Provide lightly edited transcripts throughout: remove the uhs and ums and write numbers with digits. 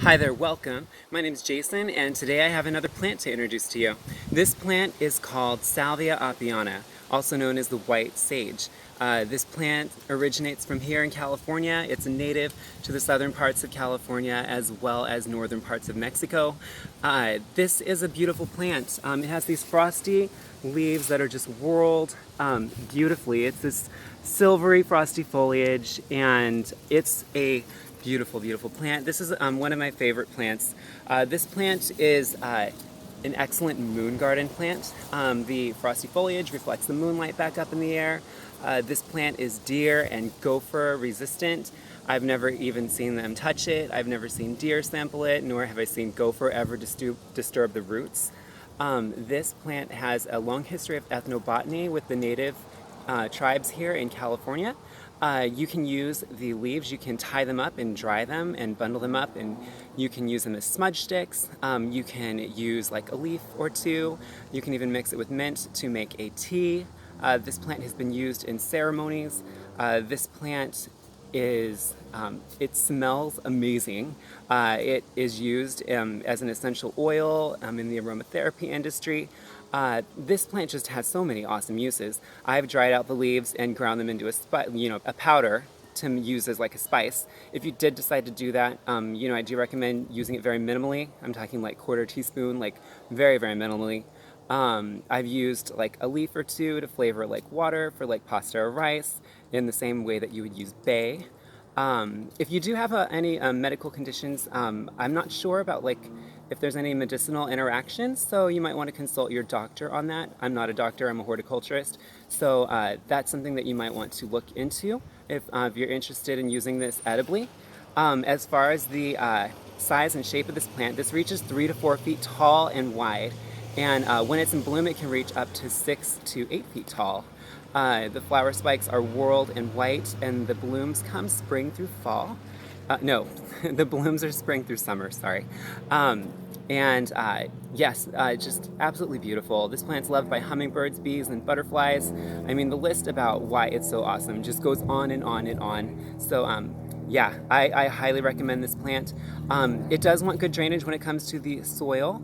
Hi there, welcome. My name is Jason, and today I have another plant to introduce to you. This plant is called Salvia apiana, also known as the white sage. This plant originates from here in California. It's a native to the southern parts of California as well as northern parts of Mexico. This is a beautiful plant. It has these frosty leaves that are just whorled beautifully. It's this silvery frosty foliage, and it's a beautiful, beautiful plant. This is one of my favorite plants. This plant is an excellent moon garden plant. The frosty foliage reflects the moonlight back up in the air. This plant is deer and gopher resistant. I've never even seen them touch it. I've never seen deer sample it, nor have I seen gopher ever disturb the roots. This plant has a long history of ethnobotany with the native tribes here in California. You can use the leaves, you can tie them up and dry them and bundle them up, and you can use them as smudge sticks. You can use like a leaf or two. You can even mix it with mint to make a tea. This plant has been used in ceremonies. This plant it smells amazing. It is used as an essential oil in the aromatherapy industry. This plant just has so many awesome uses. I've dried out the leaves and ground them into a powder to use as like a spice. If you did decide to do that, I do recommend using it very minimally. I'm talking like quarter teaspoon, like very, very minimally. I've used like a leaf or two to flavor like water for like pasta or rice in the same way that you would use bay. If you do have any medical conditions, I'm not sure about like if there's any medicinal interactions, so you might want to consult your doctor on that. I'm not a doctor, I'm a horticulturist, so that's something that you might want to look into if you're interested in using this edibly. As far as the size and shape of this plant, this reaches 3 to 4 feet tall and wide, and when it's in bloom it can reach up to 6 to 8 feet tall. The flower spikes are whorled and white, and the blooms come spring through fall. No, the blooms are spring through summer, sorry. Yes, just absolutely beautiful. This plant's loved by hummingbirds, bees, and butterflies. I mean, the list about why it's so awesome just goes on and on and on. So, yeah, I highly recommend this plant. It does want good drainage when it comes to the soil.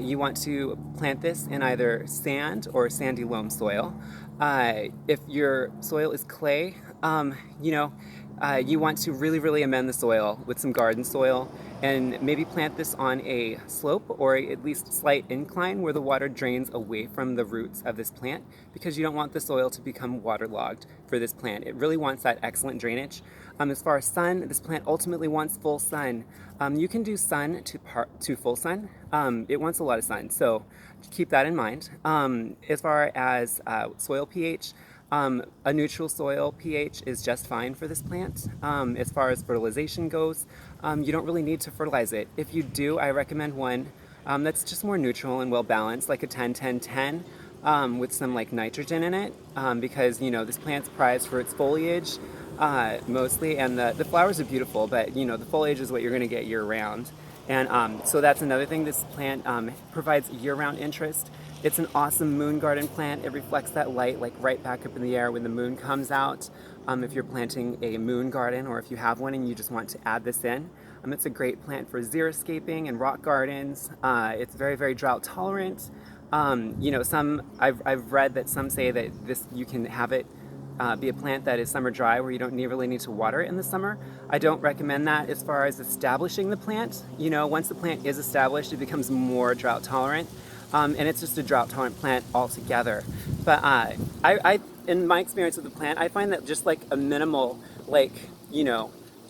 You want to plant this in either sand or sandy loam soil. If your soil is clay, you want to really, really amend the soil with some garden soil and maybe plant this on a slope or at least slight incline where the water drains away from the roots of this plant, because you don't want the soil to become waterlogged for this plant. It really wants that excellent drainage. As far as sun, this plant ultimately wants full sun. You can do sun to full sun. It wants a lot of sun, so keep that in mind. As far as soil pH, a neutral soil pH is just fine for this plant. As far as fertilization goes, you don't really need to fertilize it. If you do, I recommend one that's just more neutral and well balanced, like a 10-10-10 with some like nitrogen in it, because this plant's prized for its foliage mostly, and the flowers are beautiful, but the foliage is what you're going to get year round. And so that's another thing. This plant provides year-round interest. It's an awesome moon garden plant. It reflects that light like right back up in the air when the moon comes out. If you're planting a moon garden, or if you have one and you just want to add this in, it's a great plant for xeriscaping and rock gardens. It's very, very drought tolerant. I've read that some say that you can have it be a plant that is summer dry, where you don't really need to water it in the summer. I don't recommend that as far as establishing the plant. Once the plant is established, it becomes more drought tolerant, and it's just a drought tolerant plant altogether. But I in my experience with the plant, I find that just like a minimal,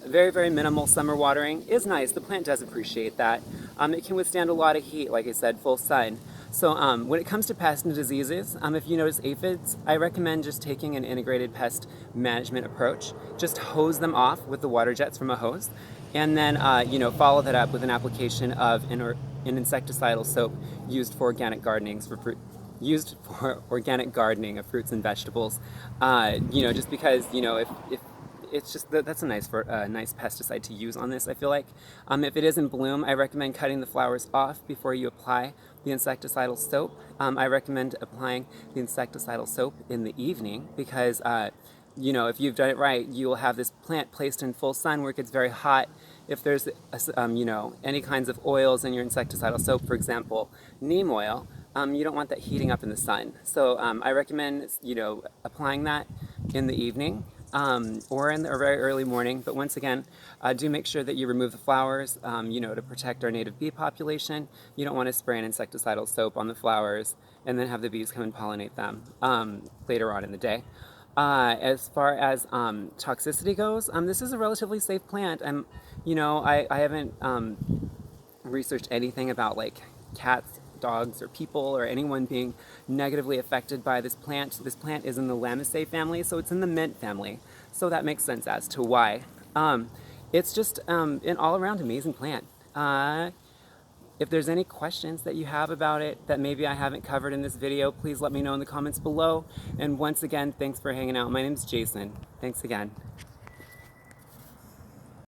very, very minimal summer watering is nice. The plant does appreciate that. It can withstand a lot of heat, like I said, full sun. So when it comes to pests and diseases, if you notice aphids, I recommend just taking an integrated pest management approach. Just hose them off with the water jets from a hose, and then follow that up with an application of an insecticidal soap used for organic gardening of fruits and vegetables. Just because if it's just that's a nice pesticide to use on this, I feel like. If it is in bloom, I recommend cutting the flowers off before you apply the insecticidal soap. I recommend applying the insecticidal soap in the evening, because you know, if you've done it right, you will have this plant placed in full sun where it gets very hot. If there's, you know, any kinds of oils in your insecticidal soap, for example, neem oil, you don't want that heating up in the sun. So I recommend, you know, applying that in the evening or in the very early morning. But once again, do make sure that you remove the flowers, you know, to protect our native bee population. You don't want to spray an insecticidal soap on the flowers and then have the bees come and pollinate them later on in the day. As far as toxicity goes, this is a relatively safe plant. You know, I haven't researched anything about like cats, dogs, or people, or anyone being negatively affected by this plant. This plant is in the Lamiaceae family, so it's in the mint family. So that makes sense as to why. It's just an all-around amazing plant. If there's any questions that you have about it that maybe I haven't covered in this video, please let me know in the comments below. And once again, thanks for hanging out. My name's Jason. Thanks again.